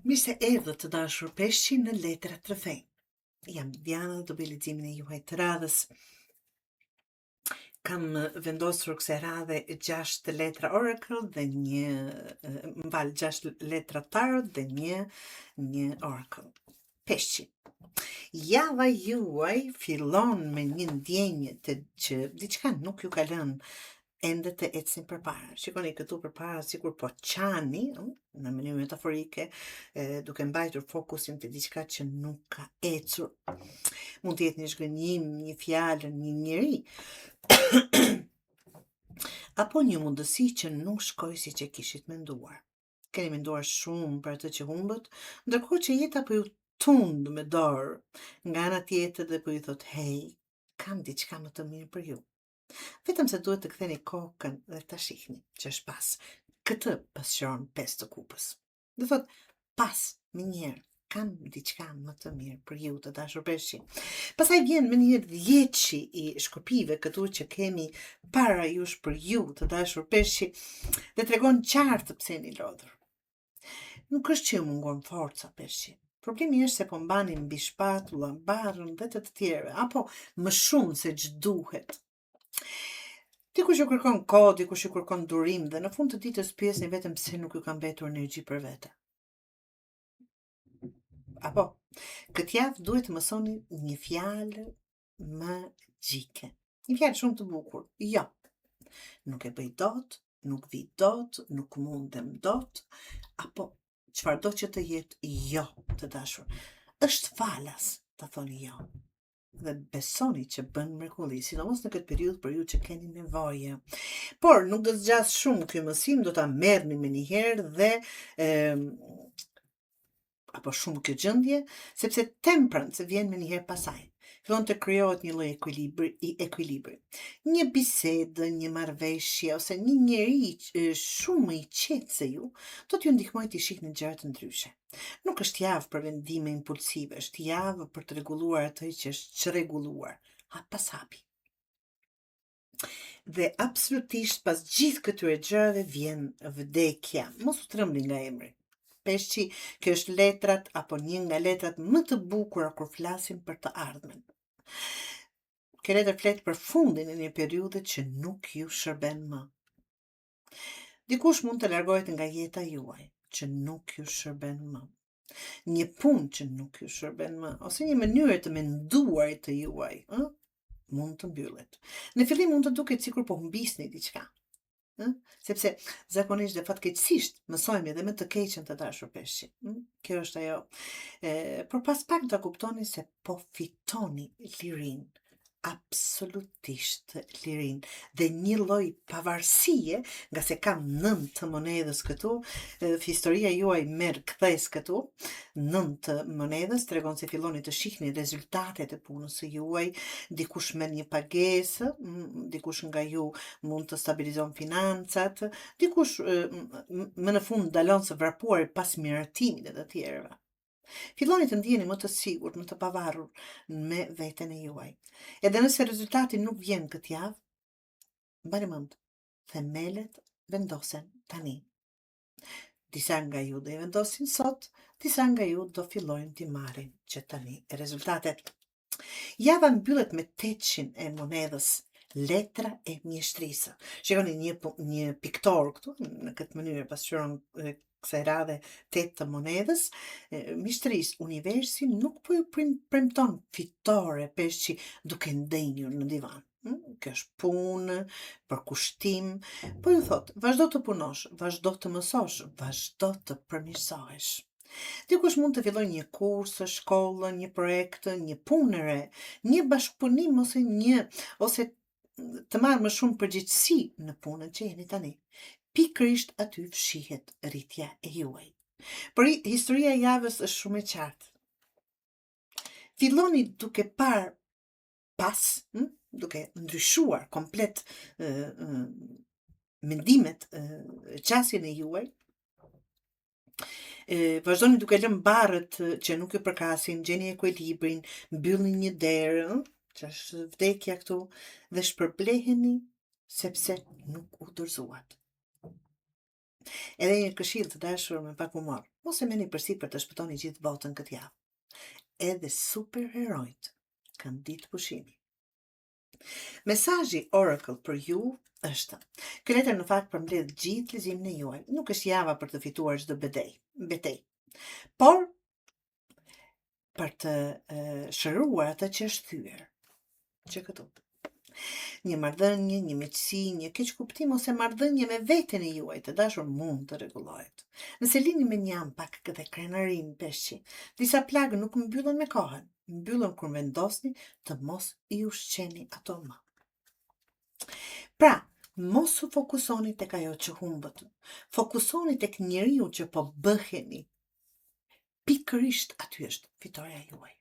Mirë se erdhët të dashur peshqi në Letra Trofej. Jam Diana, do bëj leximin e juaj të radhës. Kam vendosur kësaj radhe 6 letra Oracle dhe 6 letra Tarot dhe një Oracle. Peshqi. Java juaj fillon me një ndjenjë që diçka nuk ju ka lënë ende të ecni përpara. Shikoni këtu përpara sikur po qani, në mënyrë metaforike, duke mbajtur fokusin te diçka që nuk ka ecur. Mund të jetë një zhgënjim, një fjalë, një njeri, apo një mundësi që nuk shkoi siç e kishit menduar. Keni menduar shumë për atë që humbët, ndërkohë që jeta po ju tund me dorë nga ana tjetër dhe po ju thot, hey, kam diçka më të mirë për ju. Vetëm se duhet të ktheni kokën dhe ta shihni që është pas. Këtë pasqyron 5 të kupës. Do thot, pas, më njerë, kam diçka më të mirë për ju të dashur peshqi. Pastaj vjen më një 10 i shkopive këtu që kemi para jush për ju të dashur peshqi dhe tregon qartë pse jeni lodhur. Nuk është që ju mungon forca peshqi. Problemi është se po mbani mbi shpatulla, barrën dhe të tjerëve, apo më shumë se ç'duhet. Dikush ju kërkon kohë, dikush ju kërkon durim dhe në fund të ditës pyesni vetëm pse nuk ju ka mbetur energji për vete. Apo, këtë javë duhet të mësoni një fjalë magjike. Një fjalë shumë të bukur. Jo. Nuk e bëj dot, nuk vi dot, nuk mundem dot, apo çfarë do që të jetë jo të dashur. Është falas të thoni jo. Dhe besoni që bën mrekulli, sidomos në këtë periudhë për ju që keni nevojë. Por nuk do të zgjas shumë ky mësim, do ta merrni me njëherë dhe apo shumë kjo gjendje, sepse temperance vjen me njëherë pasaj. Fillon të krijohet një lloj ekuilibri. Një bisedë, një marrëveshje ose një njeri shumë i qetë se ju, do t'ju ndihmojë të shihni gjëra të ndryshe. Nuk është javë për vendime impulsive, është javë për të rregulluar atë që është çrregulluar, hap pas hapi. Dhe absolutisht pas gjithë këtyre gjërave vjen vdekja. Mos u trembni nga emri. Peshqi, kjo është letrat apo një nga letrat më të bukura kur flasim për të ardhmen. Kjo letër flet për fundin e një periudhe që nuk ju shërben më. Dikush mund të largohet nga jeta juaj, që nuk ju shërben më. Një punë që nuk ju shërben më, ose një mënyrë të menduar të juaj, mund të mbyllet. Në fillim mund të duket sikur po humbisni diçka. Sepse zakonisht dhe fatkeqësisht mësojmë edhe me të keqen të dashur peshqi. Kjo është ajo. Por pas pak do kuptoni se po fitoni lirinë. Absolutisht lirin dhe një lloj pavarësie, nga se kam 9 të monedhës këtu, historia juaj merr kthes këtu, 9 të monedhës tregon se filloni të shihni rezultatet e punës së juaj, dikush merr një pagesë, dikush nga ju mund të stabilizon financat, dikush më në fund dalon së vrapuar pas miratimit e të tjerëve. Filloni të ndjeni më të sigurt, më të pavarur me veten e juaj. Edhe nëse rezultati nuk vjen këtë javë, mbani mend, themelet vendosen tani. Disa nga ju do i vendosin sot, disa nga ju do fillojnë t'i marrin që tani rezultatet. Java mbyllet me 800 e monedhës, letra e mjeshtrisë. Shikoni një piktor këtu, në këtë mënyrë pasqyron kësaj radhe 8 të monedhës, mjeshtrisë, universi nuk po ju premton fitore peshqi duke ndenjur në divan. Kjo është punë, përkushtim, po ju thot, vazhdo të punosh, vazhdo të mësosh, vazhdo të përmirësohesh. Dikush mund të fillojë një kurs, shkollë, një projekt, një punë re, një bashkëpunim ose të marrë më shumë përgjegjësi në punën që jeni tani. Pikërisht aty fshihet rritja e juaj. Por historia e javës është shumë e qartë. Filloni duke parë pas, duke ndryshuar komplet mendimet, qasjen e juaj. Vazhdoni duke lënë barrët që nuk ju përkasin, gjeni ekuilibrin, mbyllni një derë, që është vdekja këtu, dhe shpërbleheni sepse nuk u dorëzuat. Edhe një këshill të dashur me pak humor. Mos e merrni përsipër të shpëtoni gjithë botën këtë javë. Edhe superherojt kanë ditë pushimi. Mesazhi Oracle për ju është: ky letër në fakt përmbledh gjithë leximin e juaj. Nuk është java për të fituar çdo betejë, por për të shëruar atë që është thyer. Që këtu. Një marrëdhënie, një miqësi, një keqkuptim ose marrëdhënie me veten e juaj të dashur mund të rregullohet. Nëse lini me një ampak dhe krenarin peshqi, disa plagë nuk mbyllen me kohën, mbyllen kur vendosni të mos i ushqeni ato më. Pra, mos u fokusoni tek ajo që humbët. Fokusoni tek njeriu që po bëheni. Pikërisht aty është fitoria juaj.